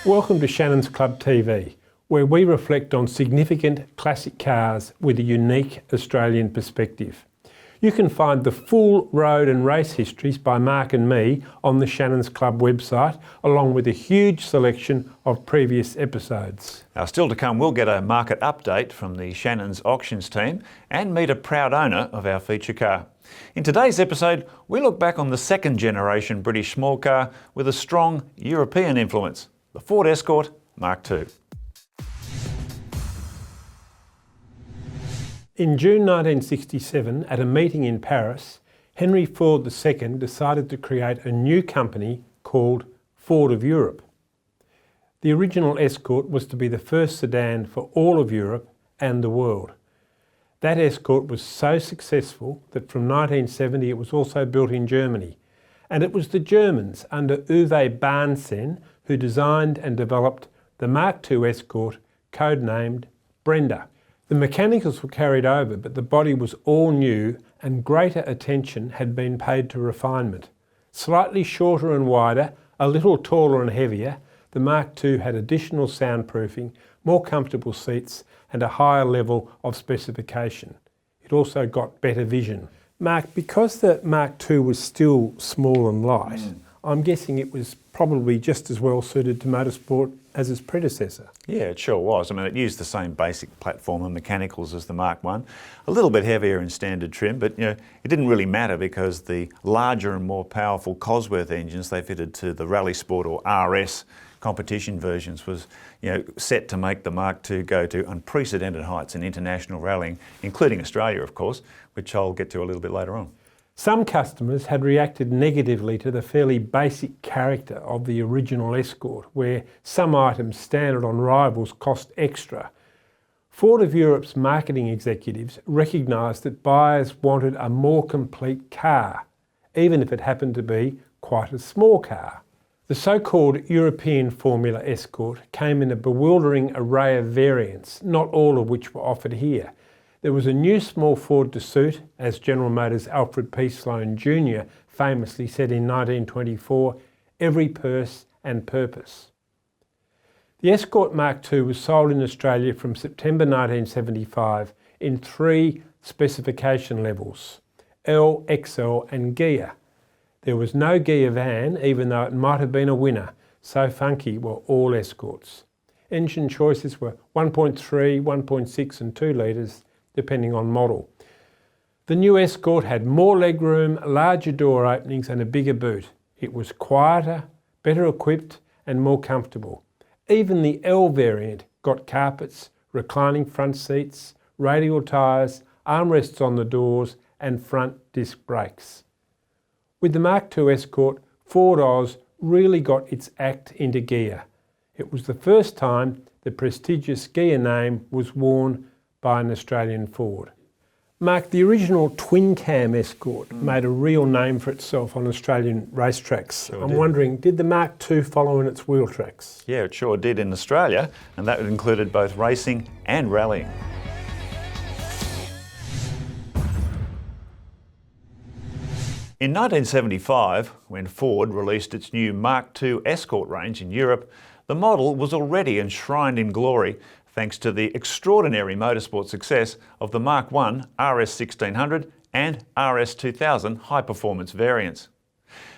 Welcome to Shannons Club TV, where we reflect on significant classic cars with a unique Australian perspective. You can find the full road and race histories by Mark and me on the Shannons Club website, along with a huge selection of previous episodes. Now, still to come, we'll get a market update from the Shannons auctions team and meet a proud owner of our feature car. In today's episode, we look back on the second generation British small car with a strong European influence, the Ford Escort Mk2. In June 1967, at a meeting in Paris, Henry Ford II decided to create a new company called Ford of Europe. The original Escort was to be the first sedan for all of Europe and the world. That Escort was so successful that from 1970 it was also built in Germany, and it was the Germans under Uwe Bahnsen who designed and developed the Mk2 Escort, codenamed Brenda. The mechanicals were carried over, but the body was all new and greater attention had been paid to refinement. Slightly shorter and wider, a little taller and heavier, the Mk2 had additional soundproofing, more comfortable seats and a higher level of specification. It also got better vision. Mark, because the Mk2 was still small and light, I'm guessing it was probably just as well suited to motorsport as its predecessor. Yeah, it sure was. I mean, it used the same basic platform and mechanicals as the Mark I, a little bit heavier in standard trim, but it didn't really matter because the larger and more powerful Cosworth engines they fitted to the Rally Sport or RS competition versions was set to make the Mark II go to unprecedented heights in international rallying, including Australia, of course, which I'll get to a little bit later on. Some customers had reacted negatively to the fairly basic character of the original Escort, where some items standard on rivals cost extra. Ford of Europe's marketing executives recognised that buyers wanted a more complete car, even if it happened to be quite a small car. The so-called European Formula Escort came in a bewildering array of variants, not all of which were offered here. There was a new small Ford to suit, as General Motors' Alfred P. Sloan Jr. famously said in 1924, "Every purse and purpose." The Escort Mk2 was sold in Australia from September 1975 in 3 specification levels: L, XL and Ghia. There was no Ghia van, even though it might have been a winner. So funky were all Escorts. Engine choices were 1.3, 1.6 and 2 litres, depending on model. The new Escort had more legroom, larger door openings and a bigger boot. It was quieter, better equipped and more comfortable. Even the L variant got carpets, reclining front seats, radial tyres, armrests on the doors and front disc brakes. With the Mk2 Escort, Ford Oz really got its act into gear. It was the first time the prestigious Ghia name was worn by an Australian Ford. Mark, the original twin-cam Escort made a real name for itself on Australian racetracks. Sure I'm did. wondering, did the Mk2 follow in its wheel tracks? Yeah, it sure did in Australia, and that included both racing and rallying. In 1975, when Ford released its new Mk2 Escort range in Europe, the model was already enshrined in glory thanks to the extraordinary motorsport success of the Mark I RS 1600 and RS 2000 high-performance variants.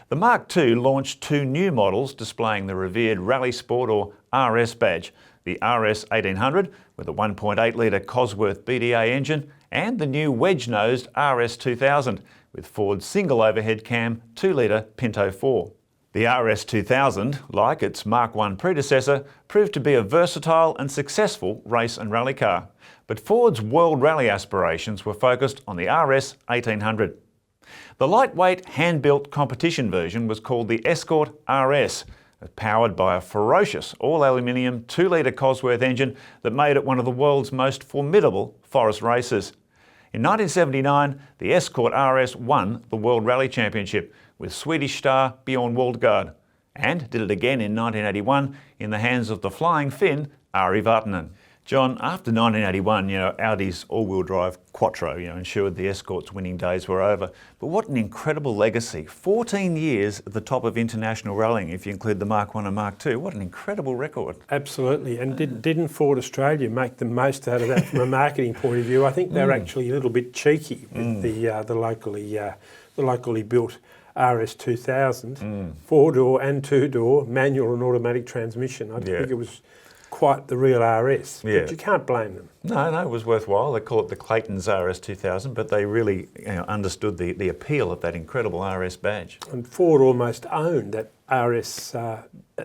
The Mark II launched 2 new models displaying the revered Rally Sport or RS badge, the RS 1800 with a 1.8 litre Cosworth BDA engine and the new wedge-nosed RS 2000 with Ford's single overhead cam 2 litre Pinto 4. The RS 2000, like its Mark I predecessor, proved to be a versatile and successful race and rally car, but Ford's world rally aspirations were focused on the RS 1800. The lightweight, hand-built competition version was called the Escort RS, powered by a ferocious all-aluminium 2 litre Cosworth engine that made it one of the world's most formidable forest races. In 1979, the Escort RS won the World Rally Championship with Swedish star Björn Waldgaard, and did it again in 1981 in the hands of the flying Finn Ari Vatanen. John, after 1981, Audi's all-wheel drive Quattro, ensured the Escort's winning days were over. But what an incredible legacy. 14 years at the top of international rallying, if you include the Mark I and Mark II. What an incredible record. Absolutely. And didn't Ford Australia make the most out of that from a marketing point of view? I think they're actually a little bit cheeky with the locally built RS 2000, four-door and two-door, manual and automatic transmission. I think it was quite the real RS, but you can't blame them. No, it was worthwhile. They call it the Clayton's RS 2000, but they really understood the appeal of that incredible RS badge. And Ford almost owned that RS,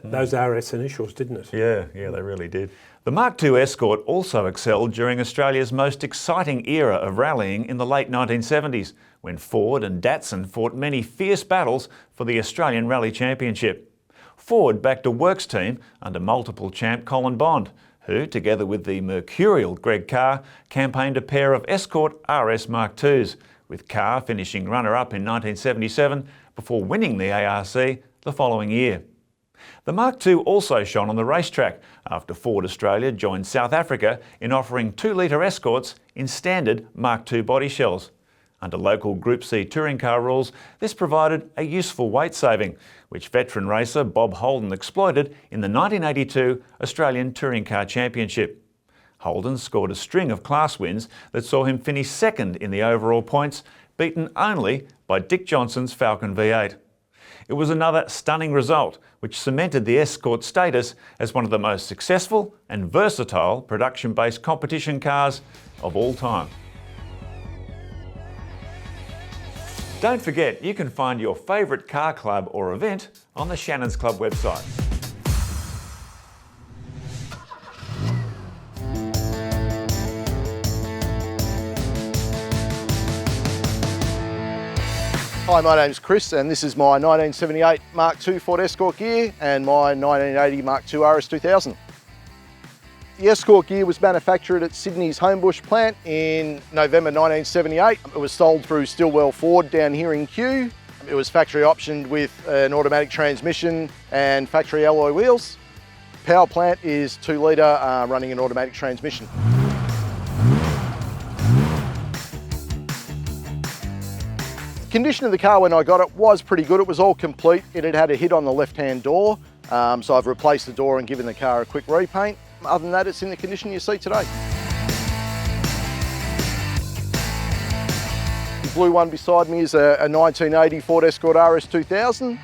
those RS initials, didn't it? Yeah, they really did. The Mark II Escort also excelled during Australia's most exciting era of rallying in the late 1970s, when Ford and Datsun fought many fierce battles for the Australian Rally Championship. Ford backed a works team under multiple champ Colin Bond, who, together with the mercurial Greg Carr, campaigned a pair of Escort RS Mark IIs, with Carr finishing runner-up in 1977 before winning the ARC the following year. The Mark II also shone on the racetrack after Ford Australia joined South Africa in offering 2-litre Escorts in standard Mark II body shells. Under local Group C touring car rules, this provided a useful weight saving, which veteran racer Bob Holden exploited in the 1982 Australian Touring Car Championship. Holden scored a string of class wins that saw him finish second in the overall points, beaten only by Dick Johnson's Falcon V8. It was another stunning result, which cemented the Escort status as one of the most successful and versatile production-based competition cars of all time. Don't forget, you can find your favourite car club or event on the Shannons Club website. Hi, my name's Chris and this is my 1978 Mark II Ford Escort gear and my 1980 Mark II RS 2000. The Escort gear was manufactured at Sydney's Homebush plant in November 1978. It was sold through Stillwell Ford down here in Kew. It was factory optioned with an automatic transmission and factory alloy wheels. Power plant is 2-litre running an automatic transmission. The condition of the car when I got it was pretty good. It was all complete. It had a hit on the left-hand door, so I've replaced the door and given the car a quick repaint. Other than that, it's in the condition you see today. The blue one beside me is a 1980 Ford Escort RS 2000.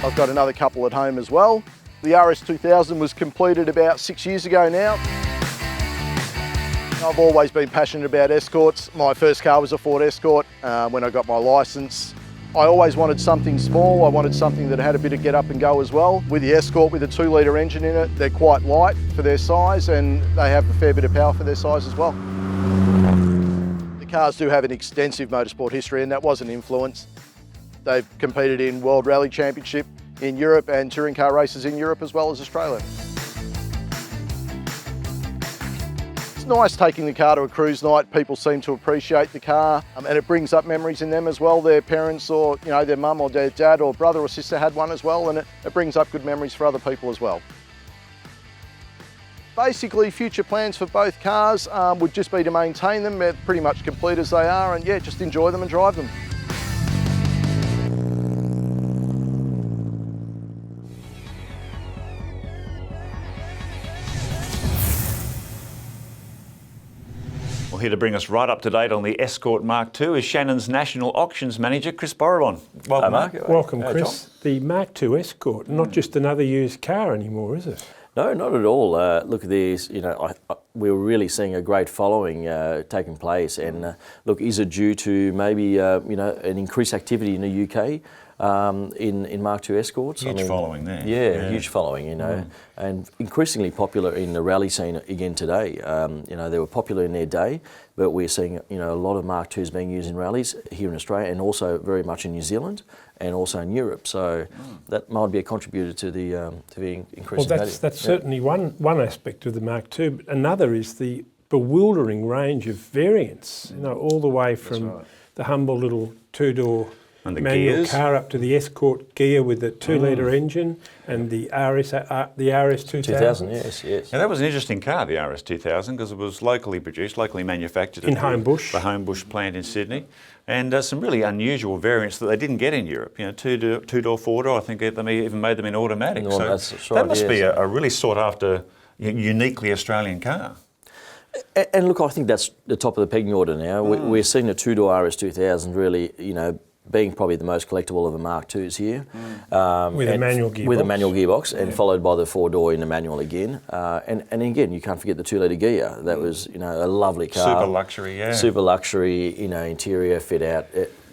I've got another couple at home as well. The RS 2000 was completed about 6 years ago now. I've always been passionate about Escorts. My first car was a Ford Escort when I got my licence. I always wanted something small. I wanted something that had a bit of get up and go as well. With the Escort with a 2-litre engine in it, they're quite light for their size and they have a fair bit of power for their size as well. The cars do have an extensive motorsport history and that was an influence. They've competed in World Rally Championship in Europe and touring car races in Europe as well as Australia. It's nice taking the car to a cruise night. People seem to appreciate the car and it brings up memories in them as well. Their parents or their mum or their dad or brother or sister had one as well, and it brings up good memories for other people as well. Basically, future plans for both cars would just be to maintain them. They're pretty much complete as they are, and yeah, just enjoy them and drive them. Well, here to bring us right up to date on the Escort Mark II is Shannons National Auctions Manager, Chris Borrabon. Welcome, Mark. Welcome, Chris. The Mark II Escort, not just another used car anymore, is it? No, not at all. Look, there's, we're really seeing a great following taking place, and look, is it due to maybe an increased activity in the UK in Mark II Escorts? Huge following there. Yeah, huge following, and increasingly popular in the rally scene again today. They were popular in their day, but we're seeing a lot of Mark IIs being used in rallies here in Australia and also very much in New Zealand and also in Europe. So that might be a contributor to the increasing value. That's certainly one aspect of the Mark II. But another is the bewildering range of variants. All the way from the humble little 2-door And the manual gears. car up to the Escort gear with the 2-litre engine and the RS 2000. 2000, yes, yes. Now that was an interesting car, the RS 2000, because it was locally produced, locally manufactured In at Homebush. the Homebush plant in Sydney, and some really unusual variants that they didn't get in Europe. You know, two-door, four-door. I think they even made them in automatic. No, so that's right, that must be yes. a really sought-after, uniquely Australian car. And look, I think that's the top of the pecking order now. We're seeing the two-door RS 2000 really, being probably the most collectible of the Mark IIs here. With a manual gearbox. With a manual gearbox, and followed by the four-door in the manual again. And again, you can't forget the 2-litre gear. That was, a lovely car. Super luxury, yeah. Super luxury, interior fit out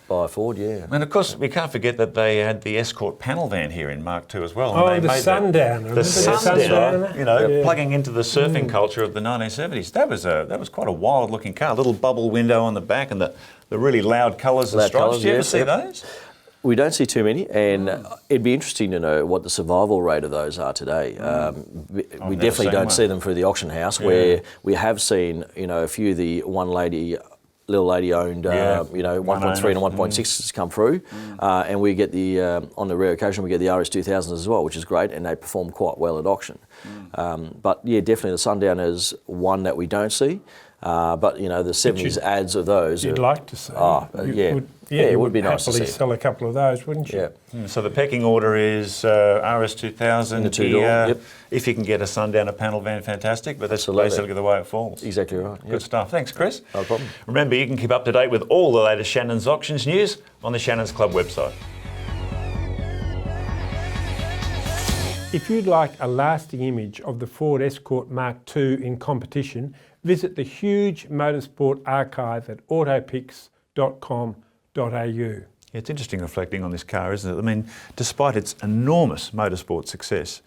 by Ford, yeah. And of course, we can't forget that they had the Escort panel van here in Mark II as well. Oh, and they the made Sundowner. The Sundowner, Yeah. plugging into the surfing culture of the 1970s. That was quite a wild-looking car. Little bubble window on the back and the really loud colours and Loud stripes. colours, Did you ever yes, see yep. those? We don't see too many, and it'd be interesting to know what the survival rate of those are today. We never definitely seen don't one. see them through the auction house, where we have seen, a few of the little lady owned, 1.3 and 1.6s come through, and we get the on the rare occasion we get the RS 2000s as well, which is great, and they perform quite well at auction. But yeah, definitely the Sundowner is one that we don't see. But the 70s ads of those. You'd like to see. It would be nice to happily see. sell a couple of those, wouldn't you? Yeah. So the pecking order is RS 2000. In the two-door, yep. If you can get a Sundowner panel van, fantastic. But that's Absolutely. basically the way it falls. Exactly right. Good stuff. Thanks, Chris. No problem. Remember, you can keep up to date with all the latest Shannons auctions news on the Shannons Club website. If you'd like a lasting image of the Ford Escort Mk2 in competition, visit the huge motorsport archive at autopics.com.au. It's interesting reflecting on this car, isn't it? I mean, despite its enormous motorsport success,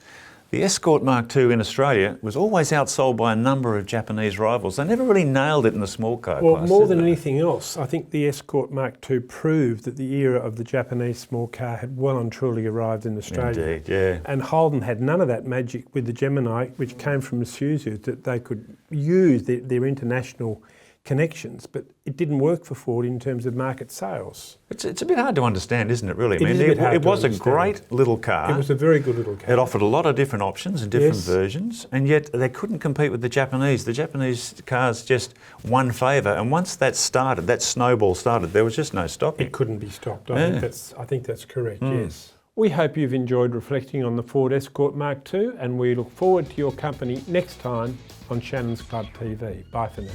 the Escort Mk2 in Australia was always outsold by a number of Japanese rivals. They never really nailed it in the small car Well, class, more did than they? anything else, I think the Escort Mk2 proved that the era of the Japanese small car had well and truly arrived in Australia. Indeed, yeah. And Holden had none of that magic with the Gemini, which came from Isuzu, that they could use their international connections, but it didn't work for Ford in terms of market sales. It's a bit hard to understand, isn't it, really? It is a bit hard it to was a understand. great little car. It was a very good little car. It offered a lot of different options and different Yes. versions, and yet they couldn't compete with the Japanese. The Japanese cars just won favour, and once that started, that snowball started, there was just no stopping. It couldn't be stopped. Yeah. I think that's correct, yes. We hope you've enjoyed reflecting on the Ford Escort Mk2, and we look forward to your company next time on Shannons Club TV. Bye for now.